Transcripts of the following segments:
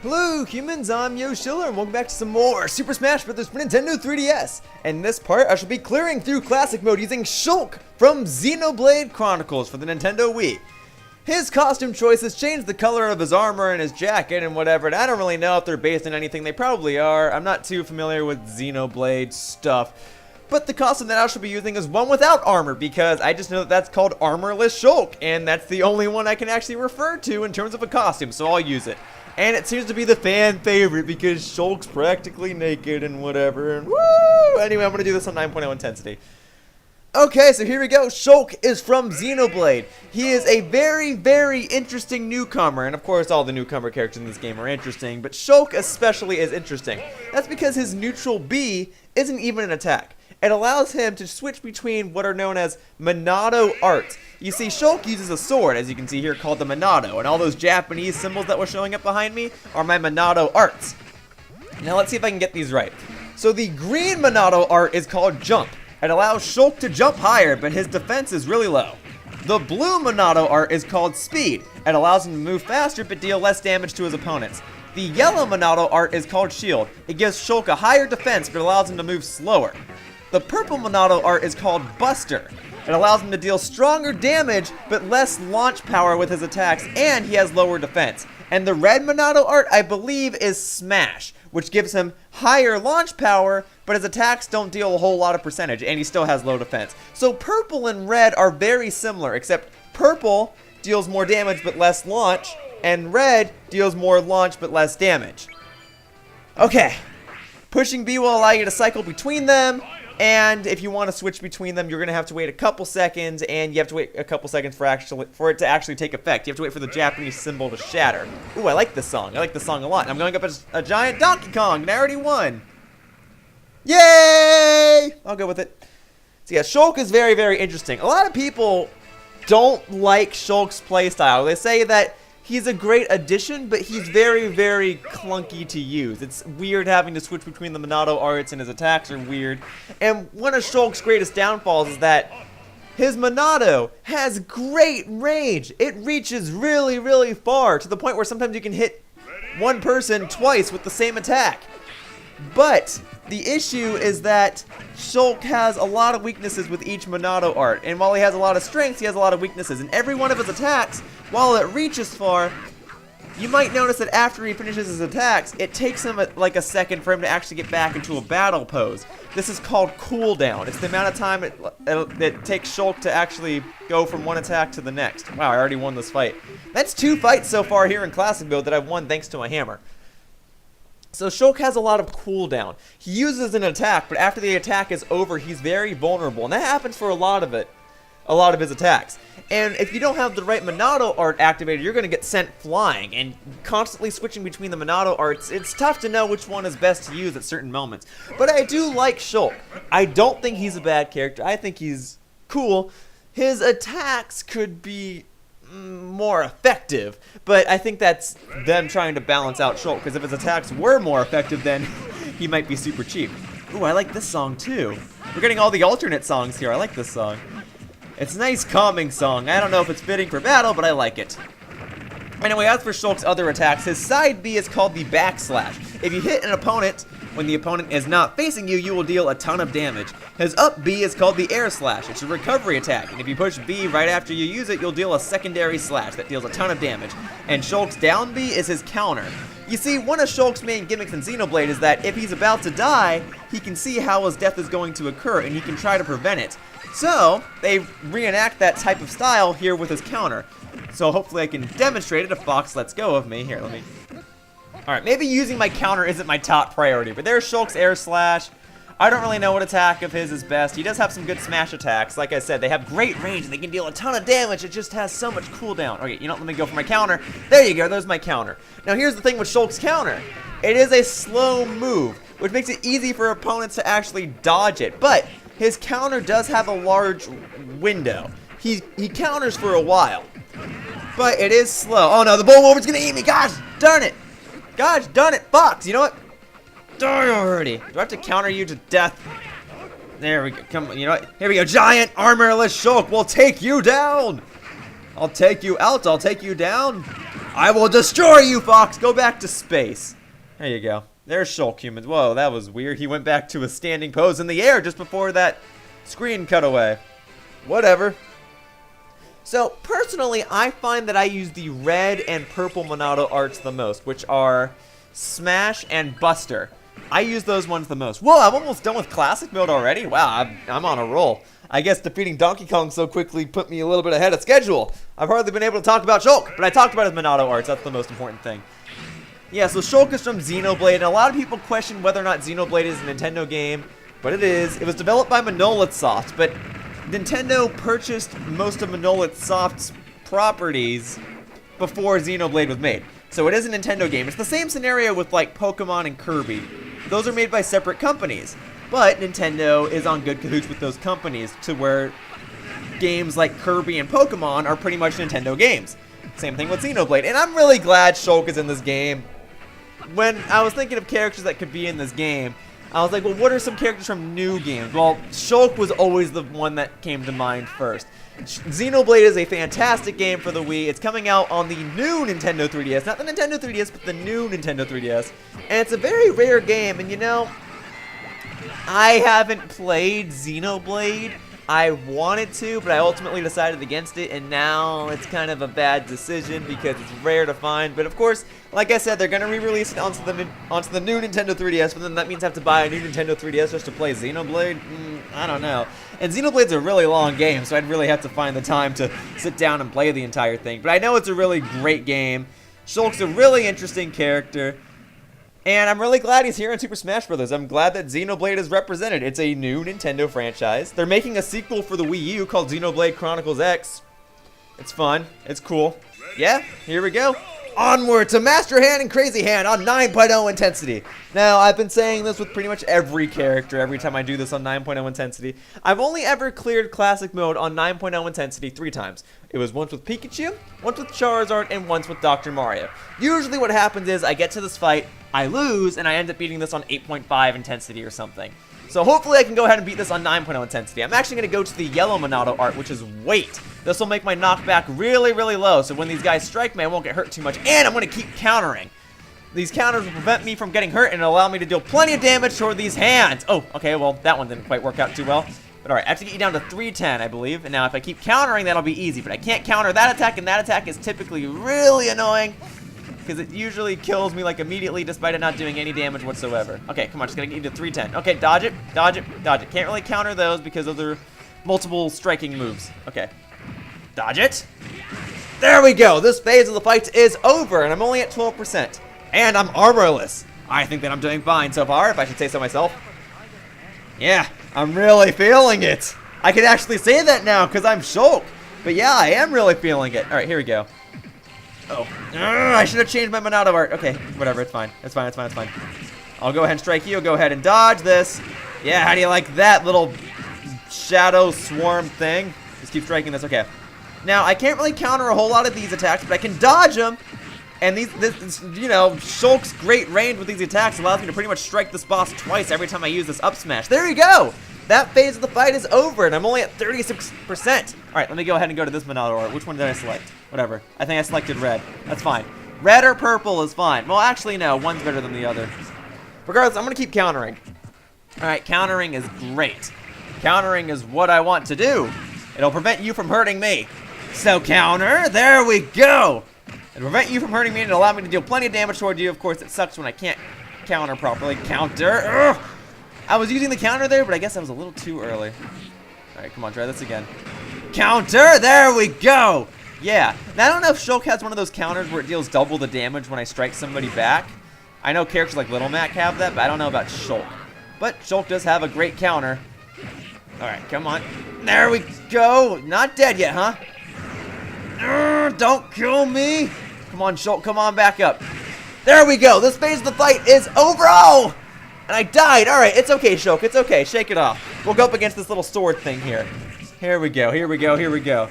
Hello humans, I'm Yoshiller and welcome back to some more Super Smash Bros. for Nintendo 3DS. And in this part, I shall be clearing through Classic Mode using Shulk from Xenoblade Chronicles for the Nintendo Wii. His costume choices change the color of his armor and his jacket and whatever, and I don't really know if they're based on anything. They probably are. I'm not too familiar with Xenoblade stuff. But the costume that I shall be using is one without armor, because I just know that that's called Armorless Shulk, and that's the only one I can actually refer to in terms of a costume, so I'll use it. And it seems to be the fan favorite because Shulk's practically naked and whatever. And woo! Anyway, I'm going to do this on 9.0 intensity. Okay, so here we go. Shulk is from Xenoblade. He is a very, very interesting newcomer. And of course, all the newcomer characters in this game are interesting. But Shulk especially is interesting. That's because his neutral B isn't even an attack. It allows him to switch between what are known as Monado arts. You see, Shulk uses a sword, as you can see here, called the Monado, and all those Japanese symbols that were showing up behind me are my Monado arts. Now let's see if I can get these right. So the green Monado art is called Jump. It allows Shulk to jump higher, but his defense is really low. The blue Monado art is called Speed. It allows him to move faster, but deal less damage to his opponents. The yellow Monado art is called Shield. It gives Shulk a higher defense, but allows him to move slower. The purple Monado art is called Buster. It allows him to deal stronger damage, but less launch power with his attacks, and he has lower defense. And the red Monado art, I believe, is Smash, which gives him higher launch power, but his attacks don't deal a whole lot of percentage, and he still has low defense. So purple and red are very similar, except purple deals more damage but less launch, and red deals more launch but less damage. Okay, pushing B will allow you to cycle between them. And if you want to switch between them, you're going to have to wait a couple seconds, and you have to wait a couple seconds for it to actually take effect. You have to wait for the Japanese symbol to shatter. Ooh, I like this song. I like this song a lot. I'm going up as a giant Donkey Kong, and I already won. Yay! I'll go with it. So yeah, Shulk is very, very interesting. A lot of people don't like Shulk's playstyle. They say that he's a great addition, but he's very, very clunky to use. It's weird having to switch between the Monado arts, and his attacks are weird. And one of Shulk's greatest downfalls is that his Monado has great range. It reaches really, really far, to the point where sometimes you can hit one person twice with the same attack. But the issue is that Shulk has a lot of weaknesses with each Monado art, and while he has a lot of strengths, he has a lot of weaknesses. And every one of his attacks, while it reaches far, you might notice that after he finishes his attacks, it takes him like a second for him to actually get back into a battle pose. This is called cooldown. It's the amount of time it takes Shulk to actually go from one attack to the next. Wow, I already won this fight. That's 2 fights so far here in Classic Mode that I've won thanks to my hammer. So Shulk has a lot of cooldown. He uses an attack, but after the attack is over, he's very vulnerable, and that happens for a lot of his attacks. And if you don't have the right Monado art activated, you're going to get sent flying, and constantly switching between the Monado arts, it's tough to know which one is best to use at certain moments. But I do like Shulk. I don't think he's a bad character. I think he's cool. His attacks could be more effective, but I think that's them trying to balance out Shulk, because if his attacks were more effective, then he might be super cheap. Ooh, I like this song too. We're getting all the alternate songs here. I like this song. It's a nice calming song. I don't know if it's fitting for battle, but I like it. Anyway, as for Shulk's other attacks, his side B is called the backslash. If you hit an opponent when the opponent is not facing you, you will deal a ton of damage. His up B is called the air slash. It's a recovery attack, and if you push B right after you use it, you'll deal a secondary slash that deals a ton of damage. And Shulk's down B is his counter. You see, one of Shulk's main gimmicks in Xenoblade is that if he's about to die, he can see how his death is going to occur, and he can try to prevent it. So, they reenact that type of style here with his counter. So hopefully I can demonstrate it if Fox lets go of me. Here, let me... Alright, maybe using my counter isn't my top priority, but there's Shulk's air slash. I don't really know what attack of his is best. He does have some good smash attacks. Like I said, they have great range and they can deal a ton of damage. It just has so much cooldown. Okay, you know what? Let me go for my counter. There you go. There's my counter. Now here's the thing with Shulk's counter. It is a slow move, which makes it easy for opponents to actually dodge it. But his counter does have a large window. He counters for a while, but it is slow. Oh no, the bull wolver's gonna eat me. Gosh darn it. Gosh darn it, Fox. You know what? Die already. Do I have to counter you to death? There we go. Come on, you know what? Here we go. Giant armorless Shulk will take you down. I'll take you out. I'll take you down. I will destroy you, Fox! Go back to space. There you go. There's Shulk humans. Whoa, that was weird. He went back to a standing pose in the air just before that screen cut away. Whatever. So, personally, I find that I use the red and purple Monado arts the most, which are Smash and Buster. I use those ones the most. Whoa, I'm almost done with Classic Mode already? Wow, I'm on a roll. I guess defeating Donkey Kong so quickly put me a little bit ahead of schedule. I've hardly been able to talk about Shulk, but I talked about his Monado arts. That's the most important thing. Yeah, so Shulk is from Xenoblade, and a lot of people question whether or not Xenoblade is a Nintendo game, but it is. It was developed by Monolith Soft, but Nintendo purchased most of Monolith Soft's properties before Xenoblade was made. So it is a Nintendo game. It's the same scenario with like Pokemon and Kirby. Those are made by separate companies, but Nintendo is on good cahoots with those companies to where games like Kirby and Pokemon are pretty much Nintendo games. Same thing with Xenoblade, and I'm really glad Shulk is in this game. When I was thinking of characters that could be in this game, I was like, well, what are some characters from new games? Well, Shulk was always the one that came to mind first. Xenoblade is a fantastic game for the Wii. It's coming out on the new Nintendo 3DS. Not the Nintendo 3DS, but the new Nintendo 3DS. And it's a very rare game, and you know, I haven't played Xenoblade. I wanted to, but I ultimately decided against it, and now it's kind of a bad decision because it's rare to find. But of course, like I said, they're going to re-release it onto the new Nintendo 3DS, but then that means I have to buy a new Nintendo 3DS just to play Xenoblade? I don't know. And Xenoblade's a really long game, so I'd really have to find the time to sit down and play the entire thing. But I know it's a really great game. Shulk's a really interesting character. And I'm really glad he's here in Super Smash Bros. I'm glad that Xenoblade is represented. It's a new Nintendo franchise. They're making a sequel for the Wii U called Xenoblade Chronicles X. It's fun. It's cool. Yeah, here we go. Onward to Master Hand and Crazy Hand on 9.0 intensity. Now, I've been saying this with pretty much every character every time I do this on 9.0 intensity. I've only ever cleared Classic Mode on 9.0 intensity 3 times. It was once with Pikachu, once with Charizard, and once with Dr. Mario. Usually what happens is I get to this fight, I lose, and I end up beating this on 8.5 intensity or something. So hopefully I can go ahead and beat this on 9.0 intensity. I'm actually going to go to the yellow Monado art, which is weight. This will make my knockback really, really low, so when these guys strike me, I won't get hurt too much, and I'm going to keep countering. These counters will prevent me from getting hurt and allow me to deal plenty of damage toward these hands. Oh, okay, well, that one didn't quite work out too well. But alright, I have to get you down to 310, I believe. And now if I keep countering, that'll be easy. But I can't counter that attack, and that attack is typically really annoying, because it usually kills me like immediately despite it not doing any damage whatsoever. Okay, come on, just gonna get you to 310. Okay, dodge it, dodge it, dodge it. Can't really counter those because those are multiple striking moves. Okay, dodge it. There we go. This phase of the fight is over, and I'm only at 12%. And I'm armorless. I think that I'm doing fine so far, if I should say so myself. Yeah, I'm really feeling it. I can actually say that now because I'm Shulk. But yeah, I am really feeling it. All right, here we go. Oh, I should have changed my Monado art. Okay, whatever, it's fine. It's fine, it's fine, it's fine. I'll go ahead and strike you. Go ahead and dodge this. Yeah, how do you like that little shadow swarm thing? Just keep striking this. Okay. Now, I can't really counter a whole lot of these attacks, but I can dodge them. And this, you know, Shulk's great range with these attacks allows me to pretty much strike this boss twice every time I use this up smash. There you go! That phase of the fight is over, and I'm only at 36%. Alright, let me go ahead and go to this Monado art. Which one did I select? Whatever. I think I selected red. That's fine. Red or purple is fine. Well, actually, no. One's better than the other. Regardless, I'm going to keep countering. Alright, countering is great. Countering is what I want to do. It'll prevent you from hurting me. So counter, there we go! It'll prevent you from hurting me and allow me to deal plenty of damage toward you. Of course, it sucks when I can't counter properly. Counter! Ugh. I was using the counter there, but I guess I was a little too early. Alright, come on, try this again. Counter! There we go! Yeah. Now, I don't know if Shulk has one of those counters where it deals double the damage when I strike somebody back. I know characters like Little Mac have that, but I don't know about Shulk. But Shulk does have a great counter. Alright, come on. There we go! Not dead yet, huh? Don't kill me! Come on, Shulk, come on back up. There we go! This phase of the fight is over! Oh! And I died! Alright, it's okay, Shulk, it's okay. Shake it off. We'll go up against this little sword thing here. Here we go, here we go, here we go.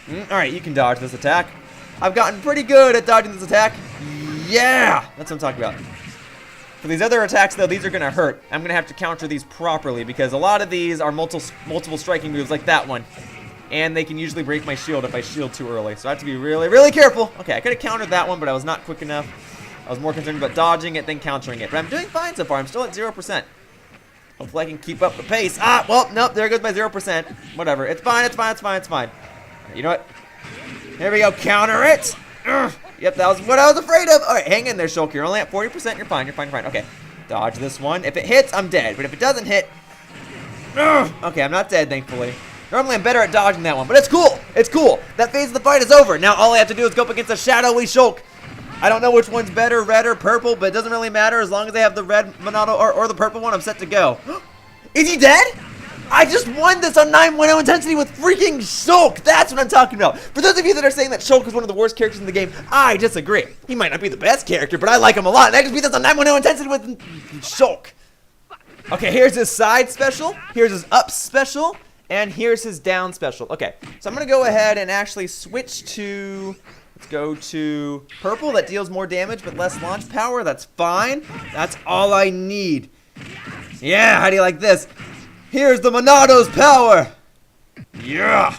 Alright, you can dodge this attack. I've gotten pretty good at dodging this attack. Yeah! That's what I'm talking about. For these other attacks, though, these are going to hurt. I'm going to have to counter these properly because a lot of these are multiple striking moves like that one. And they can usually break my shield if I shield too early. So I have to be really, really careful. Okay, I could have countered that one, but I was not quick enough. I was more concerned about dodging it than countering it. But I'm doing fine so far. I'm still at 0%. Hopefully I can keep up the pace. Ah, well, nope, there goes my 0%. Whatever. It's fine, it's fine, it's fine, it's fine. You know what? Here we go. Counter it. Ugh. Yep, that was what I was afraid of. All right, hang in there, Shulk. You're only at 40%. You're fine, you're fine, you're fine. Okay, dodge this one. If it hits, I'm dead. But if it doesn't hit... Ugh. Okay, I'm not dead, thankfully. Normally, I'm better at dodging that one, but it's cool. It's cool. That phase of the fight is over. Now, all I have to do is go up against a shadowy Shulk. I don't know which one's better, red or purple, but it doesn't really matter. As long as I have the red Monado or the purple one, I'm set to go. Is he dead? I just won this on 9.0 intensity with freaking Shulk. That's what I'm talking about. For those of you that are saying that Shulk is one of the worst characters in the game, I disagree. He might not be the best character, but I like him a lot. And I just beat this on 9.0 intensity with Shulk. Okay, here's his side special. Here's his up special. And here's his down special. Okay, so I'm going to go ahead and actually switch to... Let's go to purple. That deals more damage but less launch power. That's fine. That's all I need. Yeah, how do you like this? Here's the Monado's power. Yeah.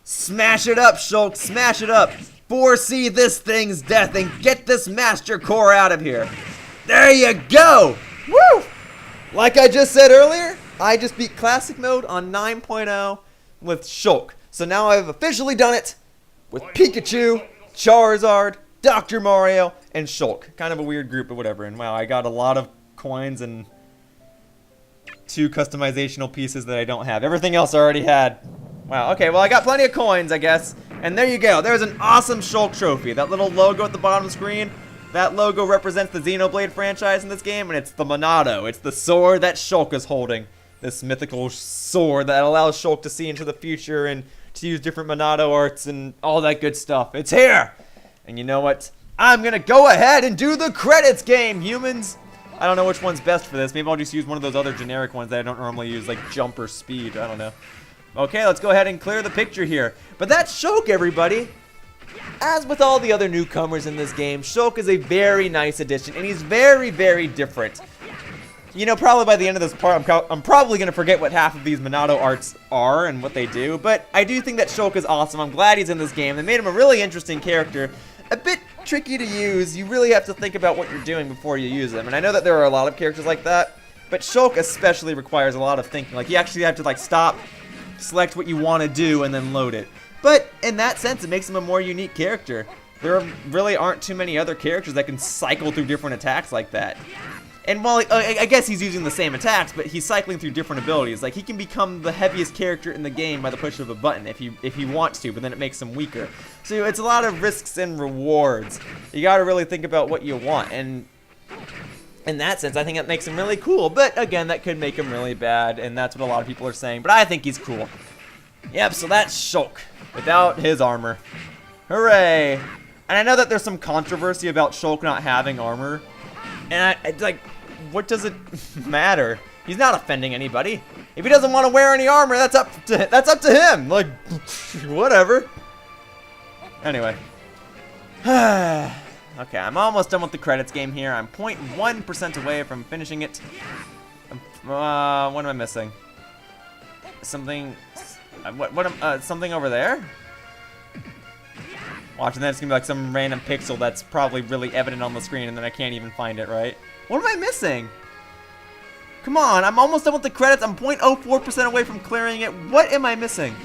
Smash it up, Shulk. Smash it up. Foresee this thing's death and get this Master Core out of here. There you go. Woo! Like I just said earlier, I just beat Classic Mode on 9.0 with Shulk. So now I've officially done it with Pikachu, Charizard, Dr. Mario, and Shulk. Kind of a weird group, but whatever. And wow, I got a lot of coins and 2 customizational pieces that I don't have. Everything else I already had. Wow, okay, well I got plenty of coins, I guess. And there you go. There's an awesome Shulk trophy. That little logo at the bottom of the screen. That logo represents the Xenoblade franchise in this game, and it's the Monado. It's the sword that Shulk is holding. This mythical sword that allows Shulk to see into the future and to use different Monado arts and all that good stuff. It's here! And you know what? I'm gonna go ahead and do the credits game, humans! I don't know which one's best for this. Maybe I'll just use one of those other generic ones that I don't normally use, like jump or speed. I don't know. Okay, let's go ahead and clear the picture here. But that's Shulk, everybody! As with all the other newcomers in this game, Shulk is a very nice addition, and he's very, very different. You know, probably by the end of this part, I'm probably going to forget what half of these Monado arts are and what they do, but I do think that Shulk is awesome. I'm glad he's in this game. They made him a really interesting character. A bit tricky to use. You really have to think about what you're doing before you use them, and I know that there are a lot of characters like that, but Shulk especially requires a lot of thinking. Like, you actually have to, like, stop, select what you want to do, and then load it. But in that sense, it makes him a more unique character. There really aren't too many other characters that can cycle through different attacks like that. And while I guess he's using the same attacks, but he's cycling through different abilities. Like, he can become the heaviest character in the game by the push of a button if he wants to, but then it makes him weaker. So it's a lot of risks and rewards. You gotta really think about what you want, and in that sense, I think it makes him really cool. But again, that could make him really bad, and that's what a lot of people are saying. But I think he's cool. Yep, so that's Shulk without his armor. Hooray! And I know that there's some controversy about Shulk not having armor. And I like, what does it matter? He's not offending anybody. If he doesn't want to wear any armor, that's up to him. Like, whatever. Anyway. Okay, I'm almost done with the credits game here. I'm 0.1% away from finishing it. What am I missing? Something. Something over there? Watch, and then it's gonna be like some random pixel that's probably really evident on the screen, and then I can't even find it, right? What am I missing? Come on, I'm almost done with the credits. I'm 0.04% away from clearing it. What am I missing?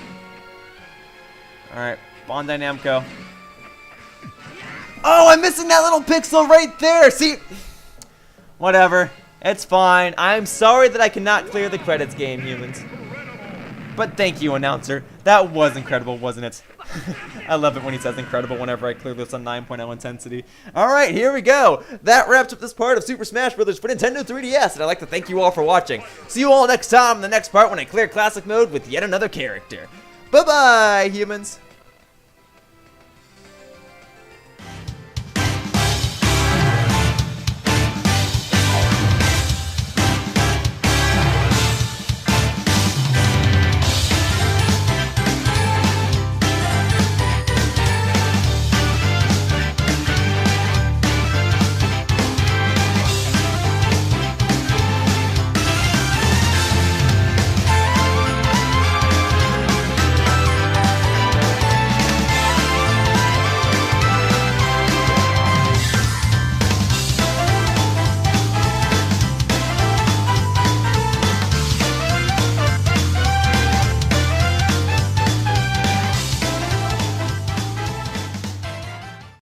Alright, Bandai Namco. Oh, I'm missing that little pixel right there! See? Whatever. It's fine. I'm sorry that I cannot clear the credits game, humans. But thank you, announcer. That was incredible, wasn't it? I love it when he says incredible whenever I clear this on 9.0 intensity. Alright, here we go. That wraps up this part of Super Smash Bros. For Nintendo 3DS, and I'd like to thank you all for watching. See you all next time in the next part when I clear Classic Mode with yet another character. Bye-bye, humans.